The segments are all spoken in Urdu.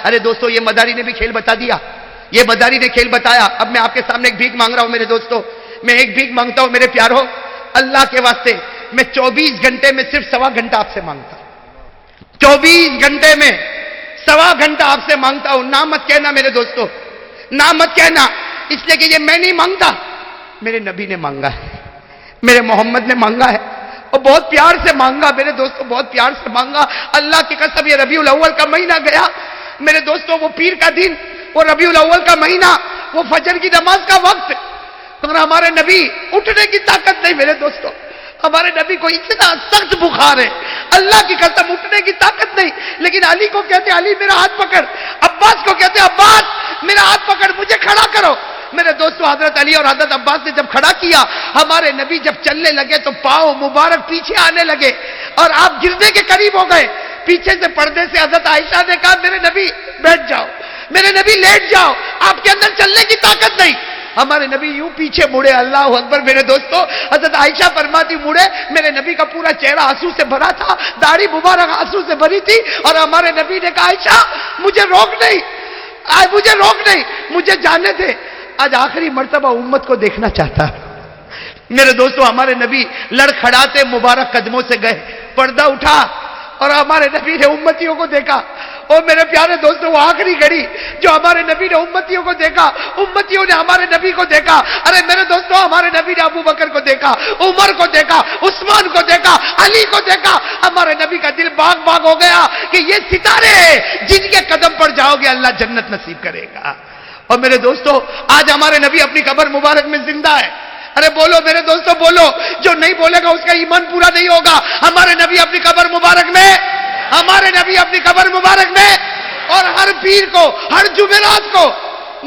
ارے دوستو یہ مداری نے بھی کھیل بتا دیا، یہ مداری نے کھیل بتایا. اب میں آپ کے سامنے ایک بھیک مانگ رہا ہوں میرے دوستو، میں ایک بھیک مانگتا ہوں میرے پیارو، اللہ کے واسطے میں 24 گھنٹے میں صرف 1.25 گھنٹہ آپ سے مانگتا ہوں. 24 گھنٹے میں 1.25 گھنٹہ آپ سے مانگتا ہوں. نہ مت کہنا میرے دوستو، نہ مت کہنا، اس لیے کہ یہ میں نہیں مانگتا، میرے نبی نے مانگا ہے، میرے محمد نے مانگا ہے، اور بہت پیار سے مانگا میرے دوستو، بہت پیار سے مانگا. اللہ کی قسم یہ ربیع الاول کا مہینہ گیا میرے دوستو، وہ پیر کا دن، وہ ربیع الاول کا مہینہ، وہ فجر کی نماز کا وقت، اور ہمارے نبی اٹھنے کی طاقت نہیں میرے دوستو. ہمارے نبی کو اتنا سخت بخار ہے، اللہ کی قسم اٹھنے کی طاقت نہیں، لیکن علی کو کہتے علی میرا ہاتھ پکڑ، عباس کو کہتے عباس میرا ہاتھ پکڑ، مجھے کھڑا کرو. میرے دوستو حضرت علی اور حضرت عباس نے جب کھڑا کیا، ہمارے نبی جب چلنے لگے تو پاؤں مبارک پیچھے آنے لگے اور آپ گرنے کے قریب ہو گئے. پیچھے سے پردے سے حضرت عائشہ نے کہا میرے نبی بیٹھ جاؤ، میرے نبی لیٹ جاؤ، آپ کے اندر چلنے کی طاقت نہیں. ہمارے نبی یوں پیچھے مڑے، اللہ اکبر میرے دوستو. حضرت عائشہ فرماتی مڑے، میرے نبی کا پورا چہرہ آنسو سے بھرا تھا، داڑھی مبارک آنسو سے بھری تھی، اور ہمارے نبی نے کہا عائشہ مجھے روک نہیں، مجھے روک نہیں، مجھے جانے دے، آج آخری مرتبہ امت کو دیکھنا چاہتا. میرے دوستو ہمارے نبی لڑکھڑاتے مبارک قدموں سے گئے، پردہ اٹھا اور ہمارے نبی نے امتیوں کو دیکھا. اور میرے پیارے دوستو وہ آخری گھڑی جو ہمارے نبی نے امتیوں کو دیکھا، امتیوں نے ہمارے نبی کو دیکھا. ارے میرے دوستو ہمارے نبی نے ابو بکر کو دیکھا، عمر کو دیکھا، عثمان کو دیکھا، علی کو دیکھا. ہمارے نبی کا دل باغ باغ ہو گیا کہ یہ ستارے ہیں جن کے قدم پر جاؤ گے اللہ جنت نصیب کرے گا. اور میرے دوستو آج ہمارے نبی اپنی قبر مبارک میں زندہ ہے. ارے بولو میرے دوستو بولو، جو نہیں بولے گا اس کا ایمان پورا نہیں ہوگا. ہمارے نبی اپنی قبر مبارک میں، ہمارے نبی اپنی قبر مبارک میں، اور ہر پیر کو، ہر جمعرات کو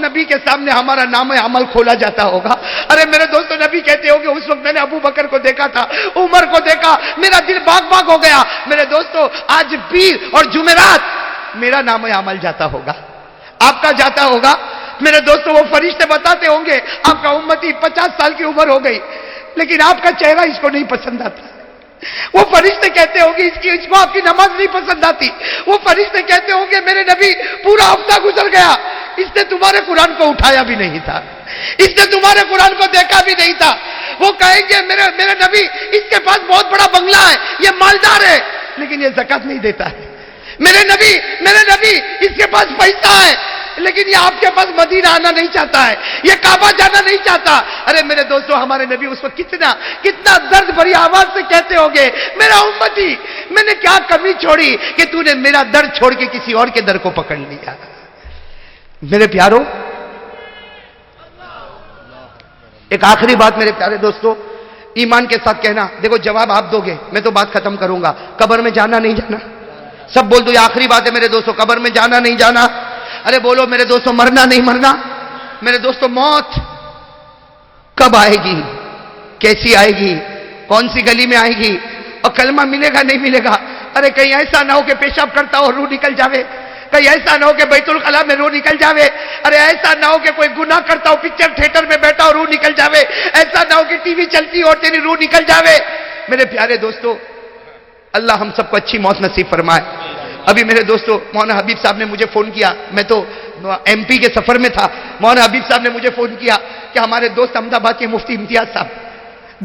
نبی کے سامنے ہمارا نام عمل کھولا جاتا ہوگا. ارے میرے دوستو نبی کہتے ہو کہ اس وقت میں نے ابو بکر کو دیکھا تھا، عمر کو دیکھا، میرا دل باغ باغ ہو گیا. میرے دوستو آج پیر اور جمعرات میرا نام عمل جاتا ہوگا، آپ کا جاتا ہوگا. میرے دوستو وہ فرشتے بتاتے ہوں گے آپ کا امتی 50 سال کی عمر ہو گئی لیکن آپ کا چہرہ اس کو نہیں پسند آتا. وہ فرشتے کہتے ہوں گے اس کو آپ کی نماز نہیں پسند آتی. وہ فرشتے کہتے ہوں گے میرے نبی پورا ہفتہ گزر گیا، اس نے تمہارے قرآن کو اٹھایا بھی نہیں تھا، اس نے تمہارے قرآن کو دیکھا بھی نہیں تھا. وہ کہیں گے میرے نبی اس کے پاس بہت بڑا بنگلہ ہے، یہ مالدار ہے لیکن یہ زکات نہیں دیتا ہے. میرے نبی اس کے پاس پیسہ ہے لیکن یہ آپ کے پاس مدینہ آنا نہیں چاہتا ہے، یہ کعبہ جانا نہیں چاہتا. ارے میرے دوستو ہمارے نبی اس وقت کتنا درد بھری آواز سے کہتے ہوں گے میرا امتی میں نے کیا کمی چھوڑی کہ تو نے میرا درد چھوڑ کے کسی اور کے در کو پکڑ لیا. میرے پیارو ایک آخری بات میرے پیارے دوستو ایمان کے ساتھ کہنا، دیکھو جواب آپ دو گے میں تو بات ختم کروں گا. قبر میں جانا نہیں جانا؟ سب بول دو یہ آخری بات ہے میرے دوستو، قبر میں جانا نہیں جانا؟ ارے بولو میرے دوستو مرنا نہیں مرنا؟ میرے دوستو موت کب آئے گی، کیسی آئے گی، کون سی گلی میں آئے گی، اور کلمہ ملے گا نہیں ملے گا؟ ارے کہیں ایسا نہ ہو کہ پیشاب کرتا ہو روح نکل جاوے، کہیں ایسا نہ ہو کہ بیت الخلا میں روح نکل جاوے، ارے ایسا نہ ہو کہ کوئی گناہ کرتا ہو پکچر تھیٹر میں بیٹھا ہو روح نکل جاوے، ایسا نہ ہو کہ ٹی وی چلتی ہو اور تیری روح نکل جاوے. میرے پیارے دوستو اللہ ہم سب کو اچھی موت نصیب فرمائے. ابھی میرے دوستو مولانا حبیب صاحب نے مجھے فون کیا، میں تو ایم پی کے سفر میں تھا، مولانا حبیب صاحب نے مجھے فون کیا کہ ہمارے دوست احمد آباد کے مفتی امتیاز صاحب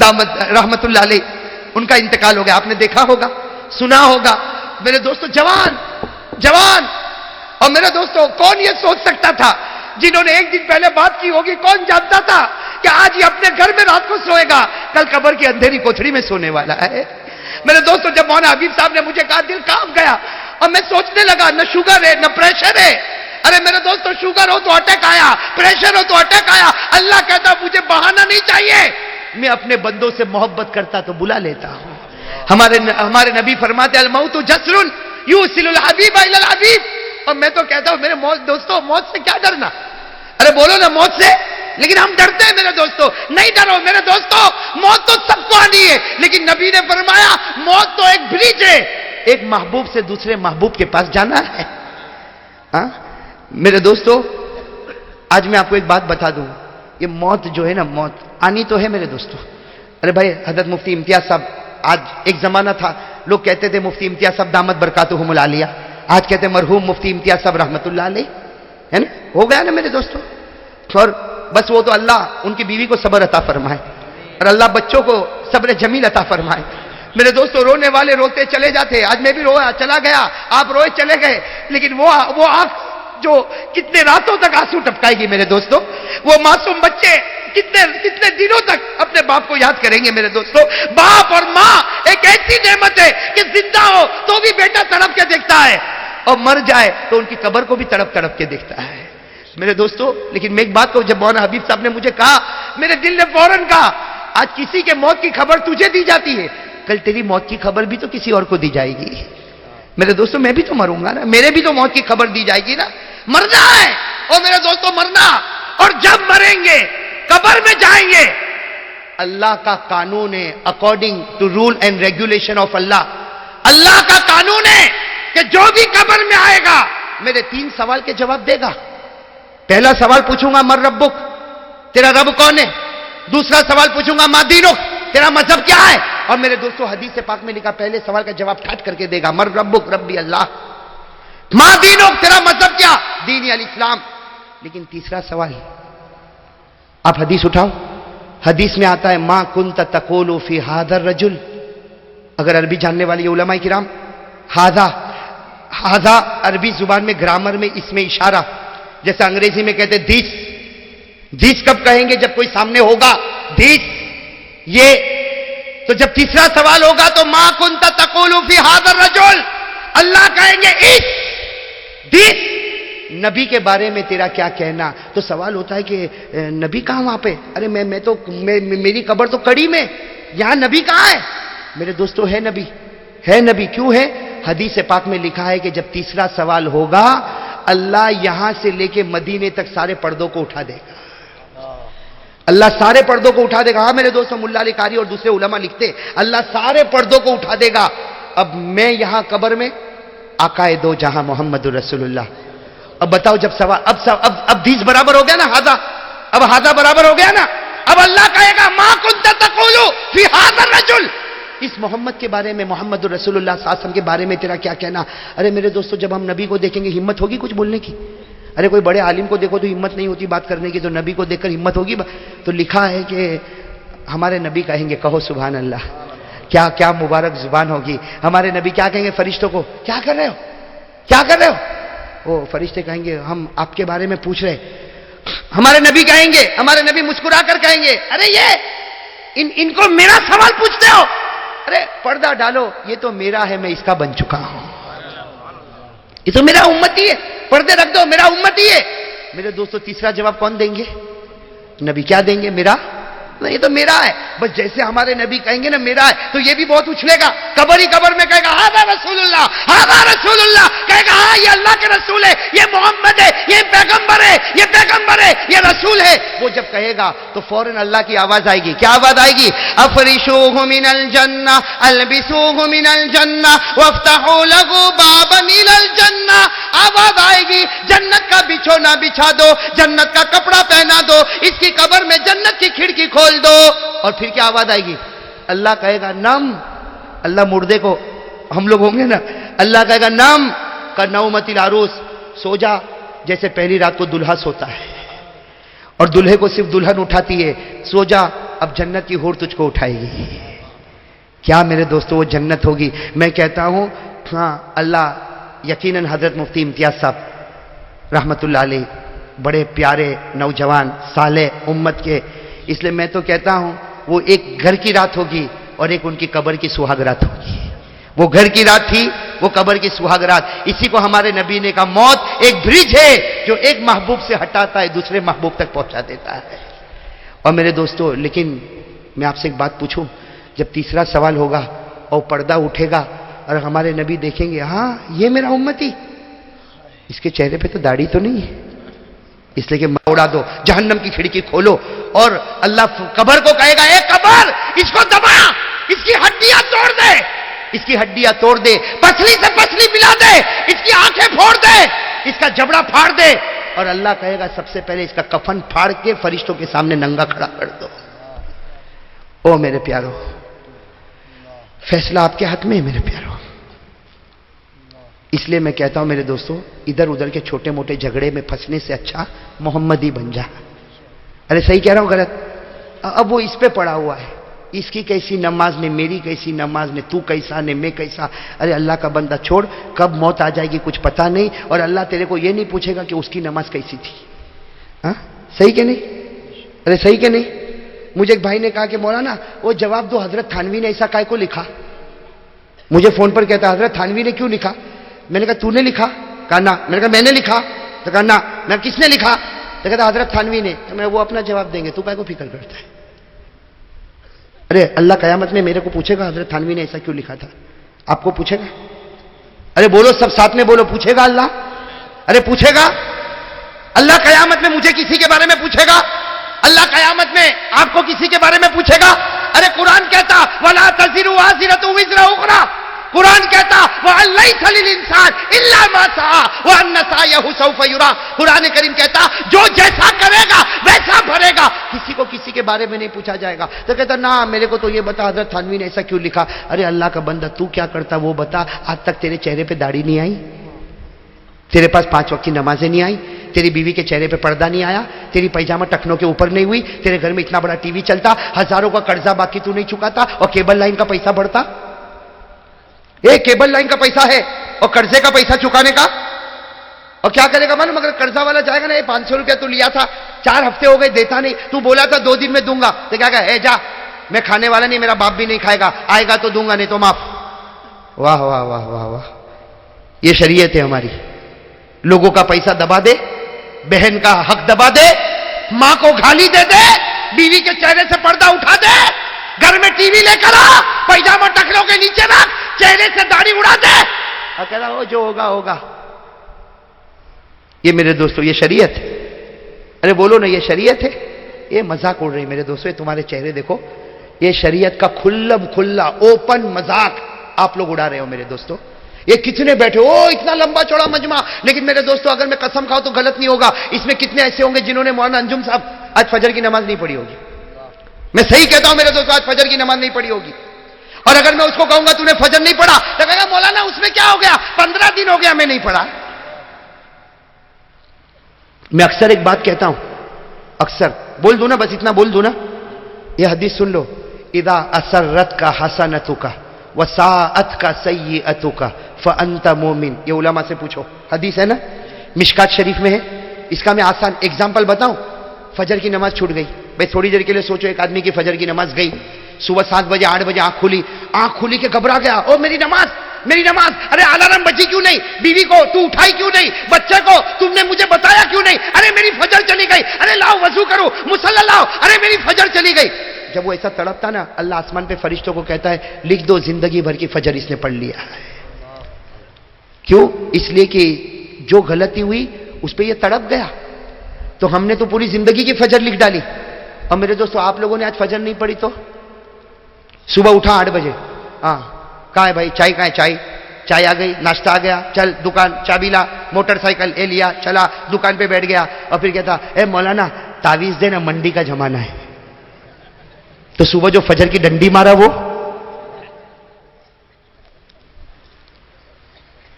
دامت رحمت اللہ علیہ ان کا انتقال ہو گیا. آپ نے دیکھا ہوگا، سنا ہوگا. میرے دوستو جوان اور میرے دوستو کون یہ سوچ سکتا تھا جنہوں نے ایک دن پہلے بات کی ہوگی، کون جانتا تھا کہ آج یہ اپنے گھر میں رات کو سوئے گا، کل قبر کی اندھیری کوٹھڑی میں سونے والا ہے. میرے دوستو جب مولانا حبیب صاحب نے مجھے کہا دل کام گیا اور میں سوچنے لگا نہ شوگر ہے نہ پریشر ہے. ارے میرے دوستو شوگر ہو تو اٹیک آیا، پریشر ہو تو اٹیک آیا. اللہ کہتا مجھے بہانہ نہیں چاہیے، میں اپنے بندوں سے محبت کرتا تو بلا لیتا ہوں. ہمارے نبی فرماتے الموت جسر یوصل الحبیب الی الحبیب. اور میں تو کہتا ہوں میرے دوستو موت سے کیا ڈرنا؟ ارے بولو نا موت سے، لیکن ہم ڈرتے ہیں میرے دوستو. نہیں ڈرو میرے دوستو، موت تو سب کو آنی ہے لیکن نبی نے فرمایا موت تو ایک برج ہے، ایک محبوب سے دوسرے محبوب کے پاس جانا ہے. میرے دوستو آج میں آپ کو ایک بات بتا دوں، یہ موت جو ہے نا موت آنی تو ہے میرے دوستو. ارے بھائی حضرت مفتی امتیاز صاحب، آج ایک زمانہ تھا لوگ کہتے تھے مفتی امتیاز صاحب دامت برکاتہم العالیہ، آج کہتے ہیں مرحوم مفتی امتیاز صاحب رحمت اللہ علیہ، ہے نا، ہو گیا نا میرے دوستوں. اور بس وہ تو اللہ ان کی بیوی کو صبر عطا فرمائے اور اللہ بچوں کو صبر جمیل عطا فرمائے. میرے دوستوں رونے والے روتے چلے جاتے، آج میں بھی رویا چلا گیا، آپ روئے چلے گئے، لیکن وہ آنکھ جو کتنے راتوں تک آنسو ٹپکائے گی میرے دوستوں، وہ معصوم بچے کتنے دنوں تک اپنے باپ کو یاد کریں گے میرے دوستوں. باپ اور ماں ایک ایسی نعمت ہے کہ زندہ ہو تو بھی بیٹا تڑپ کے دیکھتا ہے اور مر جائے تو ان کی قبر کو بھی تڑپ کے دیکھتا ہے میرے دوستوں. لیکن میں ایک بات کو جب مولانا حبیب صاحب نے مجھے کہا، میرے دل نے فوراً کہا، آج کسی کے موت کی خبر تجھے دی جاتی ہے، کل تیری موت کی خبر بھی تو کسی اور کو دی جائے گی میرے دوستوں. میں بھی تو مروں گا نا، میرے بھی تو موت کی خبر دی جائے گی نا. مرنا ہے اور میرے دوستوں مرنا، اور جب مریں گے قبر میں جائیں گے. اللہ کا قانون ہے، according to rule and regulation of اللہ، اللہ کا قانون ہے کہ جو بھی قبر میں آئے گا میرے 3 سوال کے جواب دے گا. پہلا سوال پوچھوں گا مر ربک، تیرا رب کون ہے. دوسرا سوال پوچھوں گا ما دینک، تیرا مذہب کیا ہے. اور میرے دوستوں حدیث پاک میں لکھا پہلے سوال کا جواب ٹھٹ کر کے دے گا، مر ربک ربی اللہ، ما دینک تیرا مذہب کیا، دینی الاسلام. لیکن تیسرا سوال، آپ حدیث اٹھاؤ، حدیث میں آتا ہے ما کنت تقول فی ھذا الرجل. اگر عربی جاننے والی علماء کرام، ھذا عربی زبان میں گرامر میں اس میں اشارہ، جیسا انگریزی میں کہتے دس کب کہیں گے جب کوئی سامنے ہوگا، دس یہ. تو جب تیسرا سوال ہوگا تو ما کنت تقول فی ھذا الرجل، اللہ کہیں گے اس دس نبی کے بارے میں تیرا کیا کہنا. تو سوال ہوتا ہے کہ نبی کہاں وہاں پہ، ارے میں تو میری قبر تو کڑی میں، یہاں نبی کہاں ہے. میرے دوستو ہے نبی. کیوں ہے؟ حدیث پاک میں لکھا ہے کہ جب تیسرا سوال ہوگا اللہ یہاں سے لے کے مدینے تک سارے پردوں کو اٹھا دے گا. اللہ سارے پردوں کو اٹھا دے گا. ہاں میرے دوستو، ملا علی قاری اور دوسرے علماء لکھتے اللہ سارے پردوں کو اٹھا دے گا. اب میں یہاں قبر میں، آقا دو جہاں محمد رسول اللہ. اب بتاؤ جب سوال اب 20 برابر ہو گیا نا، ہاذا برابر ہو گیا نا. اب اللہ کہے گا ما کنت تقول فی ھذا الرجل، اس محمد کے بارے میں، محمد رسول اللہ صلی اللہ علیہ وسلم کے بارے میں تیرا کیا کہنا. ارے میرے دوستو جب ہم نبی کو دیکھیں گے ہمت ہوگی کچھ بولنے کی. ارے کوئی بڑے عالم کو دیکھو تو ہمت نہیں ہوتی بات کرنے کی، تو نبی کو دیکھ کر ہمت ہوگی. تو لکھا ہے کہ ہمارے نبی کہیں گے کہو سبحان اللہ. کیا مبارک زبان ہوگی. ہمارے نبی کیا کہیں گے فرشتوں کو، کیا کر رہے ہو. وہ فرشتے کہیں گے ہم آپ کے بارے میں پوچھ رہے. ہمارے نبی مسکرا کر کہیں گے ارے یہ ان کو میرا سوال پوچھتے ہو، ارے پردہ ڈالو، یہ تو میرا ہے، میں اس کا بن چکا ہوں، یہ تو میرا امتی ہے، پردے رکھ دو، میرا امتی ہے. میرے دوستو تیسرا جواب کون دیں گے؟ نبی کیا دیں گے؟ میرا، یہ تو میرا ہے. بس جیسے ہمارے نبی کہیں گے نا میرا ہے، تو یہ بھی بہت اچھلے گا. قبر میں کہے گا ھذا رسول اللہ، کہے گا ہاں یہ اللہ کے رسول ہے، یہ محمد ہے، یہ پیغمبر ہے، یہ رسول ہے. وہ جب کہے گا تو فوراً اللہ کی آواز آئے گی. کیا آواز آئے گی؟ افرشوہ من الجنہ البسوہ من الجنہ وافتحوا لہ بابا من الجنہ. آواز آئے گی جنت کا بچھونا بچھا دو، جنت کا کپڑا پہنا دو، اس کی قبر میں جنت کی کھڑکی کھول دو. اور پھر کیا آواز آئے گی؟ اللہ کہے گا نم. اللہ مردے کو، ہم لوگ ہوں گے نا، اللہ کہے گا نم کا نومت العروس، سو جا جیسے پہلی رات کو دلہا سوتا ہے اور دلہے کو صرف دلہن اٹھاتی ہے. سو جا، اب جنت کی حور تجھ کو اٹھائے گی. کیا میرے دوستو وہ جنت ہوگی. میں کہتا ہوں ہاں اللہ یقیناً حضرت مفتی امتیاز صاحب رحمت اللہ علیہ بڑے پیارے نوجوان صالح امت کے، اس لیے میں تو کہتا ہوں وہ ایک گھر کی رات ہوگی اور ایک ان کی قبر کی سہاگ رات ہوگی. وہ گھر کی رات تھی، وہ قبر کی سہاگ رات. اسی کو ہمارے نبی نے کہا موت ایک برج ہے جو ایک محبوب سے ہٹاتا ہے دوسرے محبوب تک پہنچا دیتا ہے. اور میرے دوستو لیکن میں آپ سے ایک بات پوچھوں، جب تیسرا سوال ہوگا اور پردہ اٹھے گا اور ہمارے نبی دیکھیں گے ہاں یہ میرا امتی، اس کے چہرے پہ تو داڑھی تو نہیں ہے، اس لیے کہ اڑا دو، جہنم کی کھڑکی کھولو. اور اللہ قبر کو کہے گا اے قبر اس کو دبا، اس کی ہڈیاں توڑ دے، پسلی سے پسلی ملا دے، اس کی آنکھیں پھوڑ دے، اس کا جبڑا پھاڑ دے. اور اللہ کہے گا سب سے پہلے اس کا کفن پھاڑ کے فرشتوں کے سامنے ننگا کھڑا کر دو. او میرے پیارو، فیصلہ آپ کے ہاتھ میں ہے میرے پیارو. اس لیے میں کہتا ہوں میرے دوستوں، ادھر ادھر کے چھوٹے موٹے جھگڑے میں پھنسنے سے اچھا محمدی بن جا۔ ارے صحیح کہہ رہا ہوں غلط؟ اب وہ اس پہ پڑا ہوا ہے، اس کی کیسی نماز نے، میری کیسی نماز نے، تو کیسا نے، میں کیسا۔ ارے اللہ کا بندہ چھوڑ، کب موت آ جائے گی کچھ پتا نہیں، اور اللہ تیرے کو یہ نہیں پوچھے گا کہ اس کی نماز کیسی تھی۔ ہاں صحیح کہ نہیں؟ ارے صحیح کہ نہیں؟ مجھے ایک بھائی نے کہا کہ مولانا وہ جواب دو، حضرت تھانوی نے ایسا کائے کو لکھا؟ مجھے فون پر کہتا حضرت تھانوی نے کیوں لکھا؟ میں نے کہا تو نے لکھا؟ کہا نا۔ میں نے کہا میں نے لکھا؟ تو کہا نا۔ میں کس نے لکھا؟ تو کہتا حضرت تھانوی نے۔ میں وہ اپنا جواب دیں گے، تو کائے کو فکر کرتا ہے؟ ارے اللہ قیامت میں میرے کو پوچھے گا حضرت تھانوی نے ایسا کیوں لکھا تھا؟ آپ کو پوچھے گا؟ ارے بولو سب ساتھ میں بولو، پوچھے گا اللہ؟ ارے پوچھے گا اللہ قیامت میں؟ مجھے کسی کے بارے میں پوچھے گا اللہ قیامت میں؟ آپ کو کسی کے بارے میں پوچھے گا؟ ارے قرآن کہتا وَلَا تَزِرُ وَازِرَةٌ وِزْرَ أُخْرَىٰ، قرآن کہتا وَأَن لَّيْسَ لِلْإِنسَانِ إِلَّا مَا سَعَىٰ وَأَنَّ سَعْيَهُ سَوْفَ يُرَىٰ۔ قرآن کریم کہتا جو جیسا کرے گا ویسا بھرے گا، کسی کو کسی کے بارے میں نہیں پوچھا جائے گا۔ تو کہتا نا میرے کو تو یہ بتا حضرت تھانوی نے ایسا کیوں لکھا؟ ارے اللہ کا بندہ تو کیا کرتا وہ بتا، آج تک تیرے چہرے پہ داڑھی نہیں آئی، تیرے پاس 5 وقت کی نمازیں نہیں آئی، تیری بیوی کے چہرے پہ پردہ نہیں آیا، تیری پیجامہ ٹخنوں کے اوپر نہیں ہوئی، تیرے گھر میں اتنا بڑا ٹی وی چلتا، ہزاروں کا قرضہ باقی تو نہیں چکاتا، اور کیبل لائن کا پیسہ بڑھتا۔ کیبل لائن کا پیسہ ہے اور قرضے کا پیسہ چکانے کا، اور کیا کرے گا معلوم؟ اگر قرضہ والا جائے گا نا، 500 روپیہ تو لیا تھا، 4 ہفتے ہو گئے دیتا نہیں، تو بولا تھا 2 دن میں دوں گا، تو کیا کہا؟ جا میں کھانے والا نہیں، میرا باپ بھی نہیں کھائے گا، آئے گا تو دوں گا نہیں تو معاف۔ واہ واہ واہ واہ واہ، یہ شریعت ہے ہماری۔ لوگوں کا پیسہ دبا دے، بہن کا حق دبا دے، ماں کو گالی دے دے، بیوی کے چہرے سے پردہ اٹھا دے، گھر میں ٹی وی لے کر آ، پیجامہ ٹخنوں کے نیچے رکھ، چہرے سے داڑھی اڑا دے، اور کہہ رہا ہو جو ہوگا ہوگا۔ یہ میرے دوستو یہ شریعت ہے۔ ارے بولو نا یہ شریعت ہے؟ یہ مذاق اڑ رہی میرے دوستو، یہ تمہارے چہرے دیکھو، یہ شریعت کا کھلم کھلا اوپن مذاق آپ لوگ اڑا رہے ہو میرے دوستو۔ یہ کتنے بیٹھے ہو اتنا لمبا چوڑا مجمع، لیکن میرے دوستو اگر میں قسم کھاؤں تو غلط نہیں ہوگا، اس میں کتنے ایسے ہوں گے جنہوں نے مولانا انجم صاحب آج فجر کی نماز نہیں پڑھی ہوگی؟ میں صحیح کہتا ہوں میرے دوستو، آج فجر کی نماز نہیں پڑھی ہوگی، اور اگر میں اس کو کہوں گا تو نے فجر نہیں پڑھا تو کہے گا مولانا اس میں کیا ہو گیا، 15 دن ہو گیا میں نہیں پڑھا۔ میں اکثر ایک بات کہتا ہوں، اکثر بول دوں نا، بس اتنا بول دوں نا، یہ حدیث سن لو، اذا اسرت کا حسنتک وساءت کا سیئتک فانت مومن۔ یہ علماء سے پوچھو، حدیث ہے نا، مشکات شریف میں ہے۔ اس کا میں آسان ایگزامپل بتاؤں، فجر کی نماز چھوٹ گئی بھائی، تھوڑی دیر کے لیے سوچو، ایک آدمی کی فجر کی نماز گئی، صبح 7 بجے 8 بجے آنکھ کھلی کہ گھبرا گیا، او میری نماز میری نماز، ارے الارم بجی کیوں نہیں، بیوی کو تو اٹھائی کیوں نہیں، بچے کو تم نے مجھے بتایا کیوں نہیں، ارے میری فجر چلی گئی، ارے لاؤ وضو کرو، مصلی لاؤ، ارے میری فجر چلی گئی۔ جب وہ ایسا تڑپتا نا، اللہ آسمان پہ فرشتوں کو کہتا ہے لکھ دو زندگی بھر کی فجر اس نے پڑھ لیا ہے۔ کیوں؟ اس لیے کہ جو غلطی ہوئی اس پہ یہ تڑپ گیا، تو ہم نے تو پوری زندگی کی فجر لکھ ڈالی۔ اور میرے دوستو آپ لوگوں نے آج فجر نہیں پڑھی تو صبح اٹھا 8 بجے، ہاں کہاں ہے بھائی چائے، کہاں ہے چائے آ گئی، ناشتہ آ گیا، چل دکان چابی لا، موٹر سائیکل اے لیا، چلا دکان پہ بیٹھ گیا، اور پھر کہتا اے مولانا تعویذ دے نا، منڈی کا زمانہ ہے۔ تو صبح جو فجر کی ڈنڈی مارا وہ،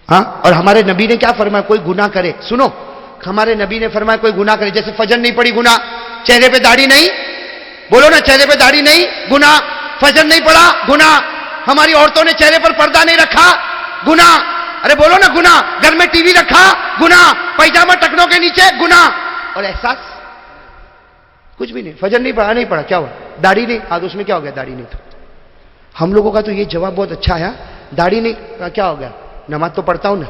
ہاں۔ اور ہمارے نبی نے کیا فرمایا؟ کوئی گناہ کرے، سنو، ہمارے نبی نے فرمایا کوئی گناہ کرے، جیسے فجر نہیں پڑی گناہ، چہرے پہ داڑھی نہیں، بولو نا چہرے پہ داڑھی نہیں گناہ، فجر نہیں پڑا گناہ، ہماری عورتوں نے چہرے پر پردہ نہیں رکھا گناہ، ارے بولو نا گناہ، گھر میں ٹی وی رکھا گناہ، پیجامہ ٹخنوں کے نیچے گناہ، اور احساس کچھ بھی نہیں، فجر نہیں پڑا کیا ہوا، داڑھی نہیں، آج اس میں کیا ہو گیا، داڑھی نہیں تو ہم لوگوں کا تو یہ جواب بہت اچھا ہے، داڑھی نہیں کیا ہو گیا، نماز تو پڑھتا ہوں نا،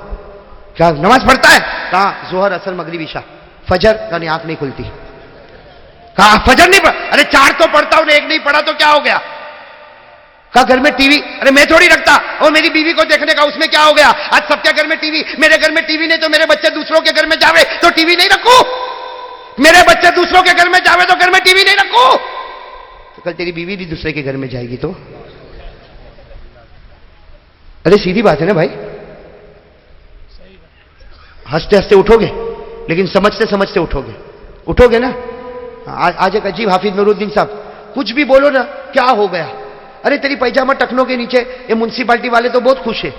کیا نماز پڑھتا ہے، کہاں ظہر اثر مغرب عشاء، فجر یعنی آنکھ نہیں کھلتی، کہاں فجر نہیں پڑھا، ارے 4 تو پڑھتا ہوں، ایک نہیں پڑھا تو کیا ہو گیا، کہا گھر میں ٹی وی، ارے میں تھوڑی رکھتا، اور میری بیوی کو دیکھنے کا، اس میں کیا ہو گیا، آج سب کے گھر میں ٹی وی، میرے گھر میں ٹی وی نہیں تو میرے بچے دوسروں کے گھر میں جاوے تو ٹی وی نہیں رکھوں، میرے بچے دوسروں کے گھر میں جاوے تو گھر میں ٹی وی نہیں رکھوں، تو کل تیری بیوی بھی دوسرے کے گھر میں جائے گی تو، ارے سیدھی بات ہے نا بھائی، ہنستے ہنستے اٹھو گے لیکن سمجھتے سمجھتے اٹھو گے نا۔ آج ایک عجیب حافظ نور الدین صاحب، کچھ بھی بولو نا کیا ہو گیا، ارے تیری پیجامہ ٹخنوں کے نیچے، یہ میونسپلٹی والے تو بہت خوش ہے،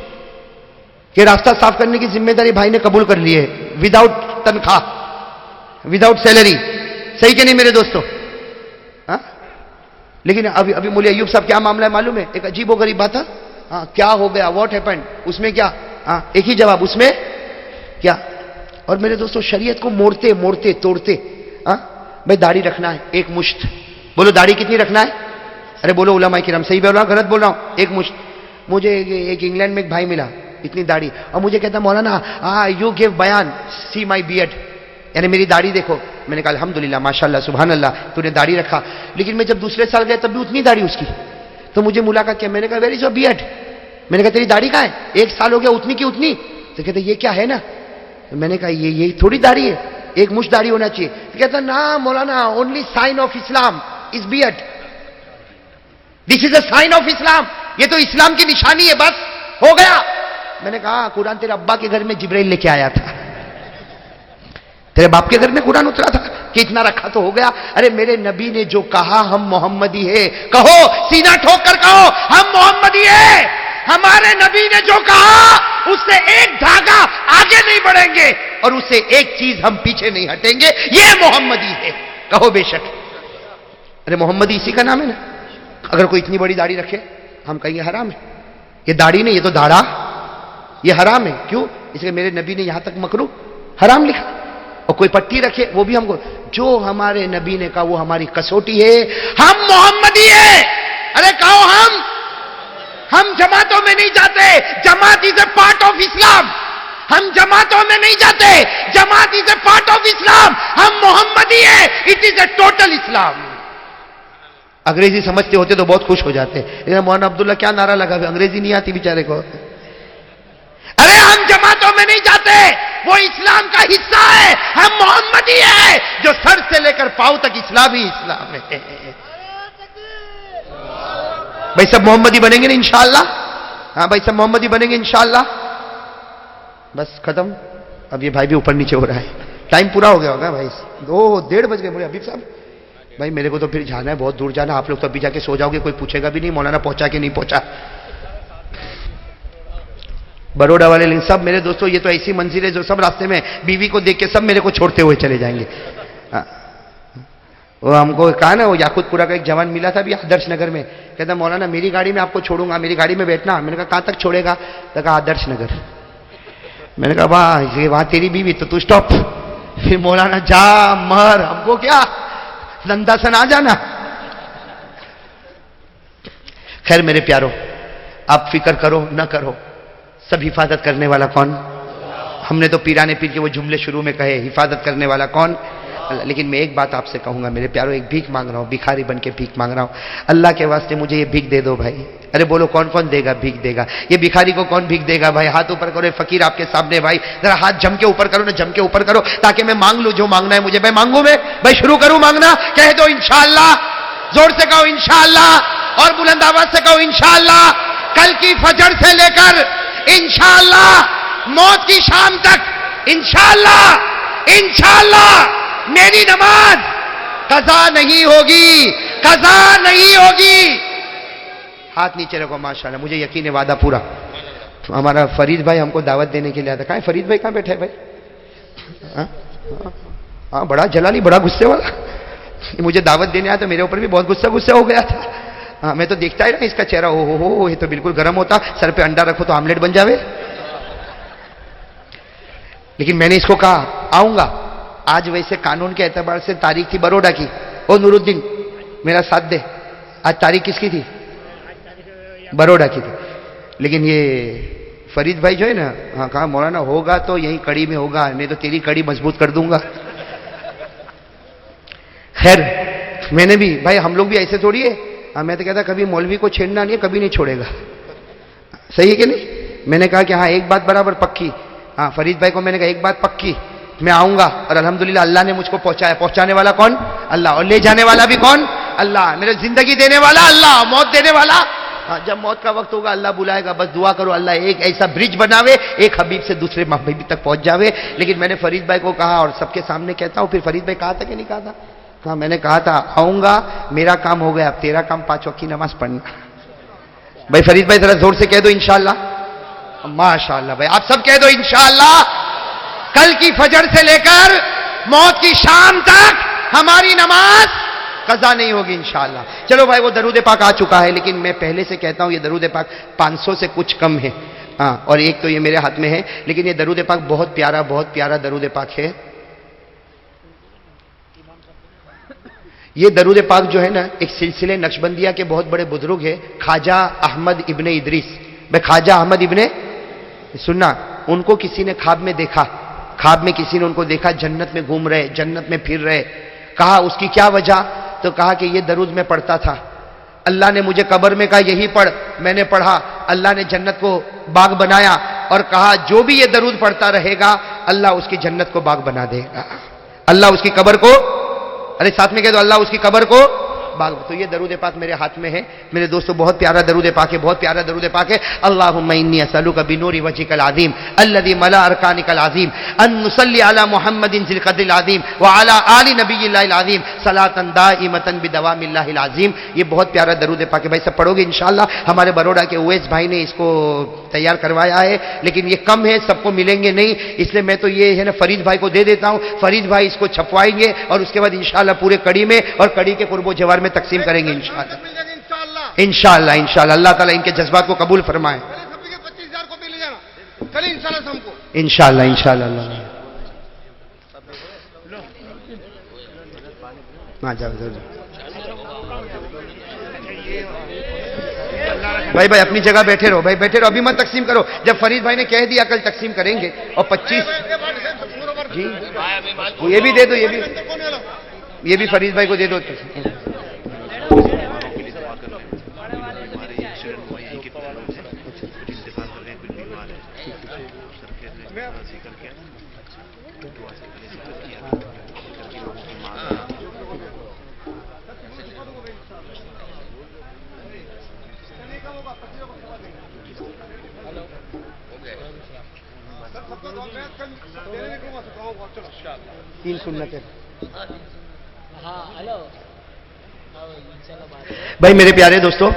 کہ راستہ صاف کرنے کی ذمہ داری بھائی نے قبول کر لی ہے وداؤٹ تنخواہ، وداؤٹ سیلری. صحیح کہ نہیں میرے دوستو؟ ہاں لیکن ابھی مولوی ایوب صاحب کیا معاملہ ہے معلوم ہے؟ ایک عجیب و غریب بات ہے. ہاں کیا ہو گیا؟ What happened? اس میں کیا؟ ہاں ایک ہی جواب، اس میں کیا؟ اور میرے دوستو شریعت کو موڑتے موڑتے توڑتے. ہاں بھائی داڑھی رکھنا ہے ایک مشت. بولو داڑھی کتنی رکھنا ہے؟ ارے بولو علماء کرام صحیح بول رہا ہوں غلط بول رہا ہوں؟ ایک مشت. مجھے ایک انگلینڈ میں ایک بھائی ملا اتنی داڑھی، اور مجھے کہتا مولانا یو گیو بیان سی مائی بیئرڈ، یعنی میری داڑھی دیکھو. میں نے کہا الحمدللہ ماشاءاللہ سبحان اللہ تو نے داڑھی رکھا. لیکن میں جب دوسرے سال گیا تب بھی اتنی داڑھی اس کی. تو مجھے ملاقات کیا، میں نے کہا ویئر از یور بیئرڈ؟ میں نے کہا تیری داڑھی کہاں ہے؟ ایک سال ہو گیا اتنی کی اتنی. تو کہتے یہ کیا ہے نا؟ میں نے کہا یہ تھوڑی داڑھی ہے، ایک مشت داڑھی ہونا چاہیے. تو کہتا نا مولانا اونلی سائن آف اسلام is beard, this is a sign of اسلام، یہ تو اسلام کی نشانی ہے بس ہو گیا. میں نے کہا قرآن تیرے ابا کے گھر میں جبرائیل لے کے آیا تھا، تیرے باپ کے گھر میں قرآن اترا تھا کہ اتنا رکھا تو ہو گیا. ارے میرے نبی نے جو کہا ہم محمدی ہے، کہو سینہ ٹھوک کر کہو ہم محمدی ہے. ہمارے نبی نے جو کہا اس سے ایک دھاگا آگے نہیں بڑھیں گے اور اس سے ایک چیز ہم پیچھے نہیں ہٹیں گے، یہ محمدی ہے. کہو بے شک. ارے محمدی اسی کا نام ہے نا. اگر کوئی اتنی بڑی داڑھی رکھے ہم کہیں گے حرام ہے. یہ داڑھی نہیں، یہ تو داڑھا، یہ حرام ہے. کیوں؟ اس لیے میرے نبی نے یہاں تک مکروہ حرام لکھا. اور کوئی پٹی رکھے وہ بھی ہم کو، جو ہمارے نبی نے کہا وہ ہماری کسوٹی ہے، ہم محمدی ہے. ارے کہو ہم جماعتوں میں نہیں جاتے، جماعت از اے پارٹ آف اسلام. ہم جماعتوں میں نہیں جاتے، جماعت از اے پارٹ آف اسلام. ہم محمدی ہے، اٹ از اے ٹوٹل اسلام. انگریزی سمجھتے ہوتے تو بہت خوش ہو جاتے. مولانا عبداللہ کیا نعرہ لگا، انگریزی نہیں آتی بیچارے کو. ارے ہم جماعتوں میں نہیں جاتے، وہ اسلام کا حصہ ہے. ہم محمدی ہے، جو سر سے لے کر پاؤں تک اسلام ہی اسلام ہے. بھائی سب محمدی بنیں گے نا انشاءاللہ؟ ہاں بھائی سب محمدی بنیں گے انشاءاللہ. بس ختم. اب یہ بھائی بھی اوپر نیچے ہو رہا ہے، ٹائم پورا ہو گیا ہوگا بھائی. 2:30 بج گئے. بولے حبیب صاحب بھائی میرے کو تو پھر جانا ہے، بہت دور جانا. آپ لوگ تو ابھی جا کے سو جاؤ گے، کوئی پوچھے گا بھی نہیں مولانا پہنچا کہ نہیں پہنچا. بروڈا والے لنگ سب میرے دوستوں، یہ تو ایسی منزل ہے جو سب راستے میں بیوی کو دیکھ کے سب میرے کو چھوڑتے ہوئے چلے جائیں گے. وہ ہم کو کہا نا، وہ یاقوت پورا کا ایک جوان ملا تھا بھی آدرش نگر میں، کہتا مولانا میری گاڑی میں آپ کو چھوڑوں گا، میری گاڑی میں بیٹھنا. میں نے کہا کہاں تک چھوڑے گا؟ تو کہا آدرش نگر. میں نے کہا وہاں تیری بیوی تو اسٹاپ. پھر مولانا جا مر، ہم کو کیا نندا سن آ جانا. خیر میرے پیارو، آپ فکر کرو نہ کرو، سب حفاظت کرنے والا کون؟ ہم نے تو پیرانے پیر کے وہ جملے شروع میں کہے، حفاظت کرنے والا کون؟ اللہ. لیکن میں ایک بات آپ سے کہوں گا میرے پیارو، ایک بھیک مانگ رہا ہوں، بھکاری بن کے بھیک مانگ رہا ہوں. اللہ کے واسطے مجھے یہ بھیک دے دو بھائی. ارے بولو کون کون دے گا بھیک دے گا؟ یہ بھکاری کو کون بھیک دے گا بھائی؟ ہاتھ اوپر کرو. فقیر آپ کے سامنے بھائی، ذرا ہاتھ جم کے اوپر کرو نا، جم کے اوپر کرو تاکہ میں مانگ لوں جو مانگنا ہے مجھے. بھائی مانگوں میں بھائی، شروع کروں مانگنا؟ کہہ دو انشاءاللہ. زور سے کہو انشاءاللہ، اور بلند آواز سے کہو انشاءاللہ. کل کی فجر سے لے کر انشاءاللہ موت کی شام تک انشاءاللہ انشاءاللہ میری نماز قضا نہیں ہوگی، قضا نہیں ہوگی. ہاتھ نیچے رکھو. ماشاءاللہ مجھے یقین ہے وعدہ پورا. ہمارا فرید بھائی ہم کو دعوت دینے کے لیے آیا تھا. کہاں ہے فرید بھائی؟ کہاں بیٹھے ہیں بھائی؟ ہاں بڑا جلالی، بڑا غصے والا. مجھے دعوت دینے آیا تو میرے اوپر بھی بہت غصہ ہو گیا تھا. ہاں میں تو دیکھتا ہی نا اس کا چہرہ، ہو یہ تو بالکل گرم ہوتا. سر پہ انڈا رکھو تو آملیٹ بن جاوے. لیکن میں نے اس کو کہا آؤں گا. آج ویسے قانون کے اعتبار سے تاریخ تھی بروڈا کی. او نور الدین میرا ساتھ دے. آج تاریخ کس کی تھی؟ بروڈا کی تھی. لیکن یہ فرید بھائی جو ہے نا، ہاں کہا مولانا ہوگا تو یہی کڑی میں ہوگا، نہیں تو تیری کڑی مضبوط کر دوں گا. خیر میں نے بھی بھائی، ہم لوگ بھی ایسے تھوڑی ہے. میں تو کہتا کبھی مولوی کو چھیڑنا نہیں ہے، کبھی نہیں چھوڑے گا. صحیح ہے کہ نہیں؟ میں نے کہا کہ ہاں ایک بات برابر پکی. ہاں فرید بھائی کو میں نے کہا ایک بات پکی، میں آؤں گا. اور الحمدللہ اللہ نے مجھ کو پہنچایا. پہنچانے والا کون؟ اللہ. اور لے جانے والا بھی کون؟ اللہ. میرے زندگی دینے والا اللہ، موت دینے والا. جب موت کا وقت ہوگا اللہ بلائے گا. بس دعا کرو اللہ ایک ایسا برج بناوے، ایک حبیب سے دوسرے محبوب تک پہنچ جاوے. لیکن میں نے فرید بھائی کو کہا، اور سب کے سامنے کہتا ہوں، پھر فرید بھائی کہا تھا کہ نہیں کہا تھا؟ کہا میں نے کہا تھا آؤں گا، میرا کام ہو گیا، اب تیرا کام 5 وقت کی نماز پڑھنا. بھائی فرید بھائی ذرا زور سے کہہ دو انشاءاللہ. ماشاءاللہ بھائی آپ سب کہہ دو انشاءاللہ کل کی فجر سے لے کر موت کی شام تک ہماری نماز قضا نہیں ہوگی انشاءاللہ. چلو بھائی وہ درود پاک آ چکا ہے لیکن میں پہلے سے کہتا ہوں یہ درود پاک 500 سے کچھ کم ہے. ہاں اور ایک تو یہ میرے ہاتھ میں ہے لیکن یہ درود پاک بہت پیارا درود پاک ہے. یہ درود پاک جو ہے نا ایک سلسلے نقشبندیہ کے بہت بڑے بزرگ ہیں خواجہ احمد ابن ادریس. میں خواجہ احمد ابن سننا ان کو کسی نے خواب میں دیکھا, خواب میں کسی نے ان کو دیکھا جنت میں گھوم رہے, جنت میں پھر رہے. کہا اس کی کیا وجہ؟ تو کہا کہ یہ درود میں پڑھتا تھا, اللہ نے مجھے قبر میں کہا یہی پڑھ, میں نے پڑھا, اللہ نے جنت کو باغ بنایا اور کہا جو بھی یہ درود پڑھتا رہے گا اللہ اس کی جنت کو باغ بنا دے گا. اللہ اس کی قبر کو, ارے ساتھ میں کہہ دو اللہ اس کی قبر کو باغ. تو یہ درود پاک میرے ہاتھ میں ہے میرے دوستو, بہت پیارا درود پاک ہے, بہت پیارا درود پاک ہے. اللہم انی اسألک بنور وجهک العظیم الذی ملا ارکانک العظیم ان نصلی علی محمد ذی القدر العظیم وعلی آل نبی اللہ العظیم صلاۃ دائمۃ بدوام اللہ العظیم. یہ بہت پیارا درود پاک ہے بھائی, سب پڑھو گے انشاءاللہ. ہمارے بروڑا کے اویس بھائی نے اس کو تیار کروایا ہے لیکن یہ کم ہے, سب کو ملیں گے نہیں, اس لیے میں تو یہ ہے نا فرید بھائی کو دے دیتا ہوں. فرید بھائی اس کو چھپوائیں گے اور اس کے بعد انشاءاللہ پورے کڑی میں اور کڑی کے قرب و جوار میں تقسیم کریں گے انشاءاللہ. انشاءاللہ انشاءاللہ اللہ تعالیٰ ان کے جذبات کو قبول فرمائے. 25,000 کو بھی لے جانا کل انشاءاللہ ہم کو انشاءاللہ انشاءاللہ اللہ. ہاں جاؤ بھائی بھائی اپنی جگہ بیٹھے رہو, بھائی بیٹھے رہو, ابھی مت تقسیم کرو. جب فرید بھائی نے کہہ دیا کل تقسیم کریں گے. اور 25 جی یہ بھی دے دو, یہ بھی فرید بھائی کو دے دو. تین سنتیں بھائی میرے پیارے دوستو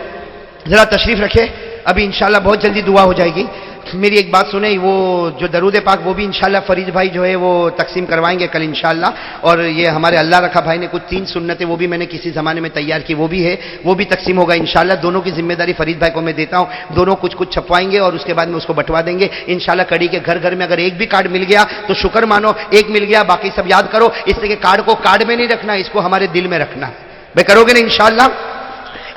ذرا تشریف رکھے, ابھی انشاءاللہ بہت جلدی دعا ہو جائے گی. میری ایک بات سنیں, وہ جو درود پاک وہ بھی انشاءاللہ فرید بھائی جو ہے وہ تقسیم کروائیں گے کل انشاءاللہ. اور یہ ہمارے اللہ رکھا بھائی نے کچھ 3 سنتیں وہ بھی میں نے کسی زمانے میں تیار کی, وہ بھی ہے, وہ بھی تقسیم ہوگا انشاءاللہ. دونوں کی ذمہ داری فرید بھائی کو میں دیتا ہوں, دونوں کچھ چھپوائیں گے اور اس کے بعد میں اس کو بٹوا دیں گے انشاءاللہ. کڑی کے گھر گھر میں اگر ایک بھی کارڈ مل گیا تو شکر مانو, ایک مل گیا باقی سب یاد کرو. اس لیے کہ کارڈ کو کارڈ میں نہیں رکھنا, اس کو ہمارے دل میں رکھنا. بھائی کرو گے نا انشاءاللہ.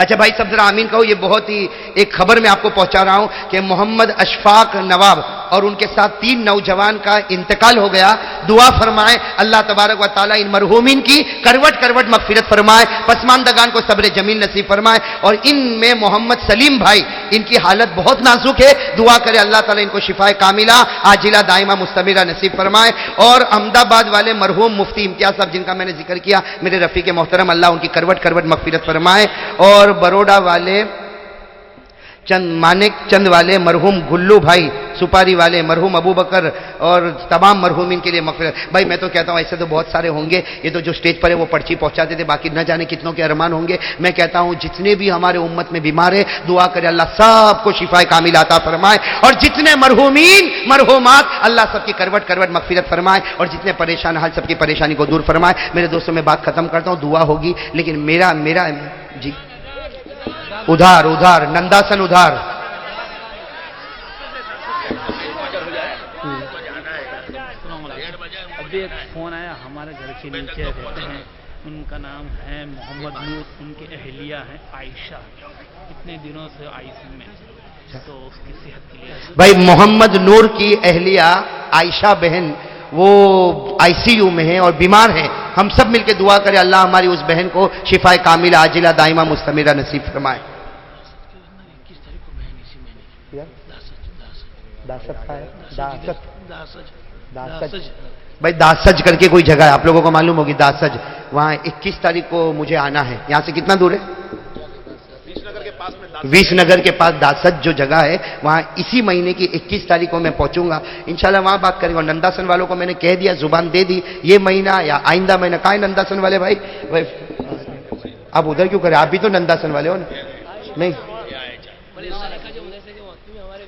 اچھا بھائی سب ذرا آمین کہو. یہ بہت ہی ایک خبر میں آپ کو پہنچا رہا ہوں کہ محمد اشفاق نواب اور ان کے ساتھ 3 نوجوان کا انتقال ہو گیا. دعا فرمائے اللہ تبارک و تعالیٰ ان مرحومین کی کروٹ کروٹ مغفرت فرمائے, پسماندگان کو صبر جمیل نصیب فرمائے. اور ان میں محمد سلیم بھائی, ان کی حالت بہت نازک ہے, دعا کرے اللہ تعالیٰ ان کو شفائے کاملہ عاجلہ دائمہ مستمرہ نصیب فرمائے. اور احمد آباد والے مرحوم مفتی امتیاز صاحب جن کا میں نے ذکر کیا, میرے رفیق محترم, اللہ ان کی کروٹ کروٹ مغفرت فرمائے. اور بروڈا والے مانک چند والے مرحوم گلو بھائی, سپاری والے مرحوم ابو بکر اور تمام مرحومین کے لیے مغفرت. بھائی میں تو کہتا ہوں ایسے تو بہت سارے ہوں گے, یہ تو جو سٹیج پر ہے وہ پرچی پہنچاتے تھے, باقی نہ جانے کتنوں کے ارمان ہوں گے. میں کہتا ہوں جتنے بھی ہمارے امت میں بیمار ہے دعا کرے اللہ سب کو شفائے کامل عطا فرمائے. اور جتنے مرحومین مرحومات اللہ سب کی کروٹ کروٹ مغفرت فرمائے. اور جتنے پریشان حال سب کی پریشانی کو دور فرمائے. میرے دوستوں میں بات ختم کرتا ہوں, دعا ہوگی لیکن میرا جی ادھار ننداسن ادھار. ابھی ایک فون آیا, ہمارے گھر کے نیچے رہتے ہیں, ان کا نام ہے محمد نور, ان کی اہلیہ ہیں عائشہ, اتنے دنوں سے آئی سی میں, تو اس کی صحت کے لیے. بھائی محمد نور کی اہلیہ عائشہ بہن وہ ICU میں ہیں اور بیمار ہیں. ہم سب مل کے دعا کریں اللہ ہماری اس بہن کو شفائے کاملہ عاجلہ دائمہ مستمرہ نصیب فرمائے. بھائی داسج کر کے کوئی جگہ ہے, آپ لوگوں کو معلوم ہوگی داسج, وہاں 21 تاریخ کو مجھے آنا ہے. یہاں سے کتنا دور ہے؟ 20 نگر کے پاس داسج جو جگہ ہے وہاں اسی مہینے کی 21 تاریخ کو میں پہنچوں گا انشاءاللہ, وہاں بات کریں گے. اور ننداسن والوں کو میں نے کہہ دیا, زبان دے دی, یہ مہینہ یا آئندہ مہینہ. کہاں ہے ننداسن والے بھائی؟ آپ ادھر کیوں کریں, آپ بھی تو ننداسن والے ہو نا. نہیں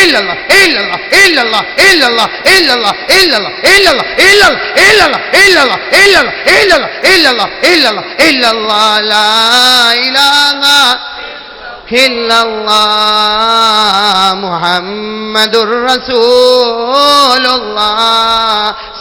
illallah illallah illallah illallah illallah illallah illallah illallah illallah illallah illallah illallah illallah illallah la ilaha illallah muhammadur rasulullah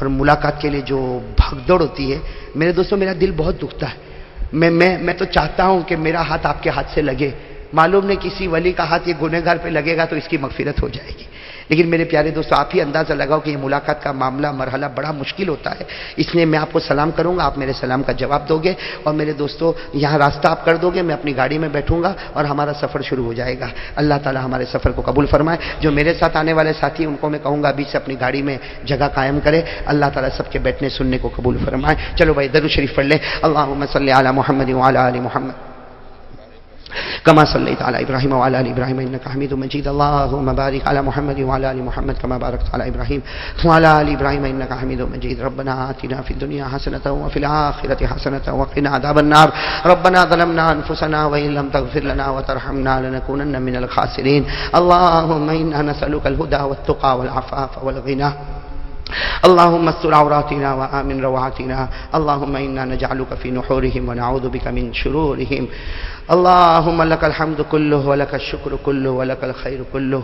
اور ملاقات کے لیے جو بھاگ دوڑ ہوتی ہے، میرے دوستوں میرا دل بہت دکھتا ہے. میں تو چاہتا ہوں کہ میرا ہاتھ آپ کے ہاتھ سے لگے. معلوم نہیں کسی ولی کا ہاتھ یہ گنہگار پہ لگے گا تو اس کی مغفرت ہو جائے گی. لیکن میرے پیارے دوستو آپ ہی اندازہ لگاؤ کہ یہ ملاقات کا معاملہ مرحلہ بڑا مشکل ہوتا ہے. اس لیے میں آپ کو سلام کروں گا، آپ میرے سلام کا جواب دو گے، اور میرے دوستو یہاں راستہ آپ کر دو گے، میں اپنی گاڑی میں بیٹھوں گا اور ہمارا سفر شروع ہو جائے گا. اللہ تعالی ہمارے سفر کو قبول فرمائے. جو میرے ساتھ آنے والے ساتھی ان کو میں کہوں گا ابھی سے اپنی گاڑی میں جگہ قائم کرے. اللہ تعالی سب کے بیٹھنے سننے کو قبول فرمائے. چلو بھائی درود شریف پڑھ لیں. اللہم صلی علی محمد وعلی آل محمد كما صليت على إبراهيم وعلى آل إبراهيم إنك حميد مجيد. اللهم بارك على محمد وعلى آل محمد كما باركت على إبراهيم وعلى آل إبراهيم إنك حميد مجيد. ربنا آتنا في الدنيا حسنة وفي الآخرة حسنة وقنا عذاب النار. ربنا ظلمنا أنفسنا وإن لم تغفر لنا وترحمنا لنكونن من الخاسرين. اللهم إنا نسألك الهدى والتقى والعفاف والغنى. اللهم استر عوراتنا وآمن روعاتنا. اللهم إنا نجعلك في نحورهم ونعوذ بك من شرورهم. اللهم لك الحمد كله ولك الشكر كله ولك الخير كله.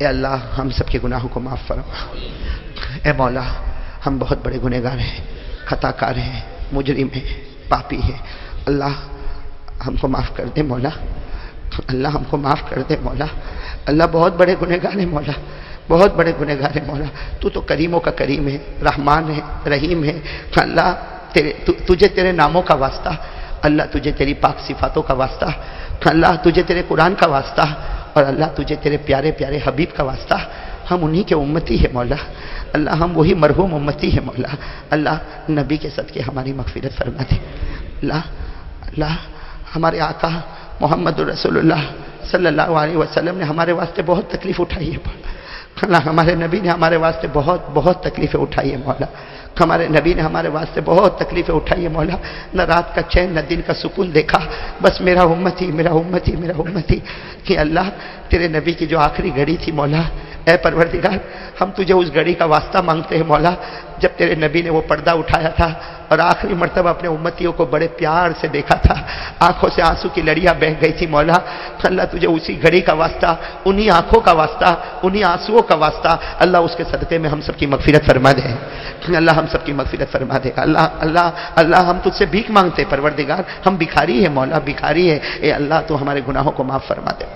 اے اللہ ہم سب کے گناہوں کو معاف فرما. اے مولا ہم بہت بڑے گنہگار ہیں، خطا کار ہیں، مجرم ہیں، پاپی ہیں. اللہ ہم کو معاف کر دے مولا. اللہ ہم کو معاف کر دے مولا. اللہ بہت بڑے گنہگار ہیں مولا، بہت بڑے گنہگار ہیں مولا. تو کریموں کا کریم ہے، رحمان ہے، رحیم ہے. اللہ تجھے تیرے ناموں کا واسطہ، اللہ تجھے تیری پاک صفاتوں کا واسطہ، اللہ تجھے تیرے قرآن کا واسطہ، اور اللہ تجھے تیرے پیارے پیارے حبیب کا واسطہ. ہم انہی کے امتی ہیں مولا. اللہ ہم وہی مرحوم امتی ہیں مولا. اللہ نبی کے صدقے ہماری مغفرت فرما دے. اللہ ہمارے آقا محمد رسول اللہ صلی اللہ علیہ وسلم نے ہمارے واسطے بہت تکلیف اٹھائی ہے مولا. اللہ ہمارے نبی نے ہمارے واسطے بہت تکلیفیں اٹھائی ہے مولا. ہمارے نبی نے ہمارے واسطے بہت تکلیفیں اٹھائی ہے مولا. نہ رات کا چین نہ دن کا سکون دیکھا، بس میرا امتی میرا امتی میرا امتی. کہ اللہ تیرے نبی کی جو آخری گھڑی تھی مولا، اے پروردگار ہم تجھے اس گھڑی کا واسطہ مانگتے ہیں مولا جب تیرے نبی نے وہ پردہ اٹھایا تھا اور آخری مرتبہ اپنے امتیوں کو بڑے پیار سے دیکھا تھا، آنکھوں سے آنسو کی لڑیاں بہہ گئی تھی مولا. اللہ تجھے اسی گھڑی کا واسطہ، انہی آنکھوں کا واسطہ، انہی آنسوؤں کا واسطہ، اللہ اس کے صدقے میں ہم سب کی مغفرت فرما دے. اللہ ہم سب کی مغفرت فرما دے. اللہ ہم تجھ سے بھیک مانگتے پروردگار، ہم بھکاری ہیں مولا، بھکاری ہیں. اے اللہ تو ہمارے گناہوں کو معاف فرما دے.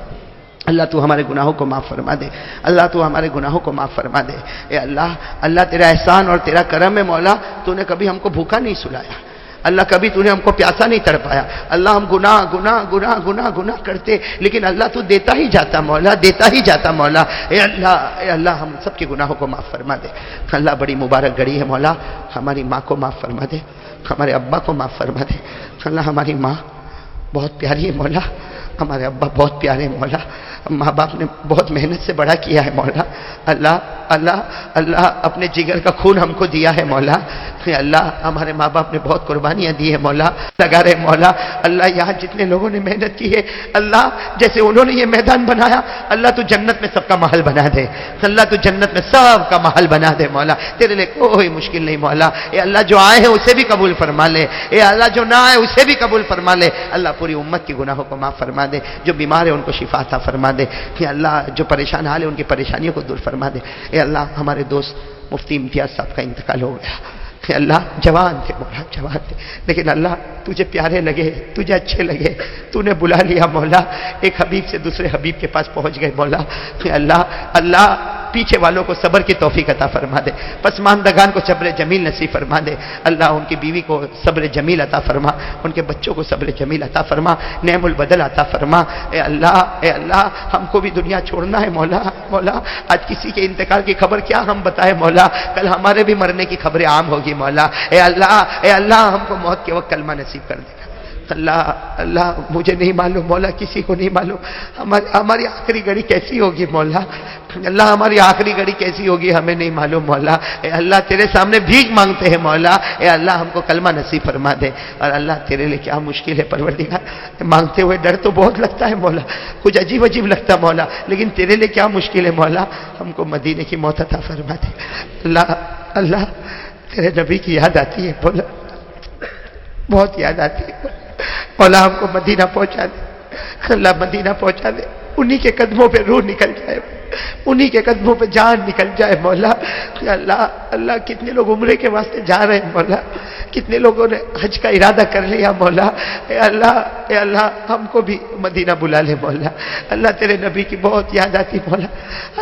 اللہ تو ہمارے گناہوں کو معاف فرما دے. اللہ تو ہمارے گناہوں کو معاف فرما دے. اے اللہ تیرا احسان اور تیرا کرم ہے مولا. تو نے کبھی ہم کو بھوکا نہیں سلایا. اللہ کبھی تو نے ہم کو پیاسا نہیں تڑپایا. اللہ ہم گناہ کرتے، لیکن اللہ تو دیتا ہی جاتا مولا، دیتا ہی جاتا مولا. اے اللہ ہم سب کے گناہوں کو معاف فرما دے. اللہ بڑی مبارک گھڑی ہے مولا. ہماری ماں کو معاف فرما دے، ہمارے ابا کو معاف فرما دے. اللہ ہماری ماں بہت پیاری ہے مولا، ہمارے ابا بہت پیارے ہیں مولا. ماں باپ نے بہت محنت سے بڑا کیا ہے مولا. اللہ اپنے جگر کا خون ہم کو دیا ہے مولا. اللہ ہمارے ماں باپ نے بہت قربانیاں دی ہیں مولا، لگا رہے مولا. اللہ یہاں جتنے لوگوں نے محنت کی ہے اللہ جیسے انہوں نے یہ میدان بنایا، اللہ تو جنت میں سب کا محل بنا دے. اللہ تو جنت میں سب کا محل بنا دے مولا. تیرے لیے کوئی مشکل نہیں مولا. اے اللہ جو آئے ہیں اسے بھی قبول فرما لے. اے اللہ جو نہ آئے اسے بھی قبول فرما لے. اللہ پوری امت کی گناہوں کو معاف فرما دے. جو بیمار ہے ان کو شفا عطا فرما دے. کہ اللہ جو پریشان حال ہے ان کی پریشانیوں کو دور فرما دے. اے اللہ ہمارے دوست مفتی امتیاز صاحب کا انتقال ہو گیا. کہ اللہ جوان تھے مولا، جوان تھے، لیکن اللہ تجھے پیارے لگے، تجھے اچھے لگے، تو نے بلا لیا مولا. ایک حبیب سے دوسرے حبیب کے پاس پہنچ گئے مولا. کہ اللہ پیچھے والوں کو صبر کی توفیق عطا فرما دے. پسماندگان کو صبر جمیل نصیب فرما دے. اللہ ان کی بیوی کو صبر جمیل عطا فرما، ان کے بچوں کو صبر جمیل عطا فرما، نعم البدل عطا فرما. اے اللہ ہم کو بھی دنیا چھوڑنا ہے مولا. آج کسی کے انتقال کی خبر کیا ہم بتائے مولا، کل ہمارے بھی مرنے کی خبریں عام ہوگی مولا. اے اللہ ہم کو موت کے وقت کلمہ نصیب کر دے. اللہ مجھے نہیں معلوم مولا، کسی کو نہیں معلوم ہماری آخری گھڑی کیسی ہوگی مولا. اللہ ہماری آخری گھڑی کیسی ہوگی ہمیں نہیں معلوم مولا. اے اللہ تیرے سامنے بھیک مانگتے ہیں مولا. اے اللہ ہم کو کلمہ نصیب فرما دے. اور اللہ تیرے لیے کیا مشکل ہے پروردگار، مانگتے ہوئے ڈر تو بہت لگتا ہے مولا، کچھ عجیب لگتا ہے مولا، لیکن تیرے لیے کیا مشکل ہے مولا. ہم کو مدینے کی موت عطا فرما دے. اللہ تیرے نبی کی یاد آتی ہے مولا، بہت یاد آتی ہے مولا. ہم کو مدینہ پہنچا دے. اللہ مدینہ پہنچا دے، انہی کے قدموں پہ روح نکل جائے. انہی کے قدموں پہ جان نکل جائے مولا. یا اللہ اللہ کتنے لوگ عمرے کے واسطے جا رہے ہیں مولا, کتنے لوگوں نے حج کا ارادہ کر لیا مولا. اے اللہ ہم کو بھی مدینہ بلا لے مولا. اللہ تیرے نبی کی بہت یاد آتی مولا.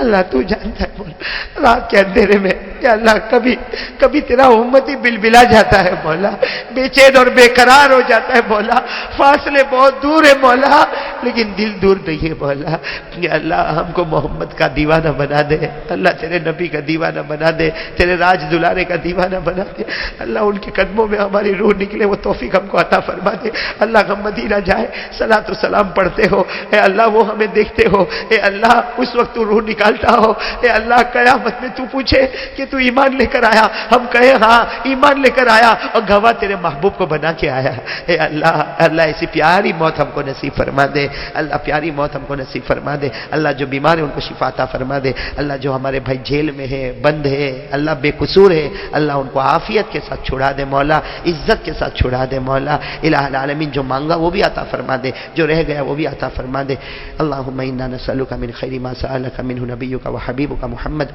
اللہ تو جانتا ہے مولا, رات کے اندھیرے میں یا اللہ کبھی تیرا امتی بلبلا جاتا ہے مولا, بے چین اور بے قرار ہو جاتا ہے مولا. فاصلے بہت دور ہے مولا, لیکن دل دور نہیں ہے مولا. یا اللہ ہم کو محمد کا دیوانہ بنا دے, اللہ تیرے نبی کا دیوانہ بنا دے, تیرے راج دلارے کا دیوانہ بنا دے. اللہ ان کے قدموں میں ہماری روح نکلے, وہ توفیق ہم کو عطا فرما دے. اللہ ہم مدینہ جائے, صلاۃ و سلام پڑھتے ہو, اے اللہ وہ ہمیں دیکھتے ہو, اے اللہ اس وقت تو روح نکالتا ہو, اے اللہ قیامت میں تو پوچھے کہ تو ایمان لے کر آیا, ہم کہے ہاں ایمان لے کر آیا, اور گواہ تیرے محبوب کو بنا کے آیا. اے اللہ ایسی پیاری موت ہم کو نصیب فرما دے. اللہ پیاری موت ہم کو نصیب فرما دے. اللہ جو بیمار ہے ان کو شفا عطا فرما دے. اللہ جو ہمارے بھائی جیل میں ہے, بند ہے, اللہ بے قصور ہے, اللہ ان کو عافیت کے ساتھ چھڑا دے مولا, عزت کے ساتھ چھڑا دے مولا. الہ العالمین جو مانگا وہ بھی عطا فرما دے, جو رہ گیا وہ بھی عطا فرما دے. اللہم انا نسألک من خیر ما سألک منہ نبیک و حبیبک محمد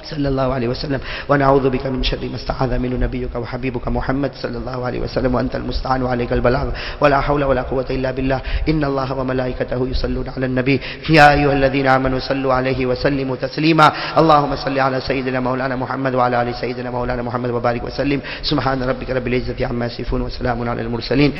صلی اللہ علیہ وسلم, ونعوذ بک من شر ما استعاذ منہ نبیک و حبیبک محمد صلی اللہ علیہ وسلم, وانت المستعان وعلیک البلاغ ولا حول ولا قوة الا باللہ. ان اللہ وملائکتہ یصلون علی النبی یا ایھا الذین آمنوا صلوا علیہ وسلموا تسلیما. اللہم صل علی سیدنا مولانا محمد وعلی آل سیدنا مولانا محمد وبارک وسلم. سبحان ربک رب العزة عما یصفون وسلام علی المرسلین.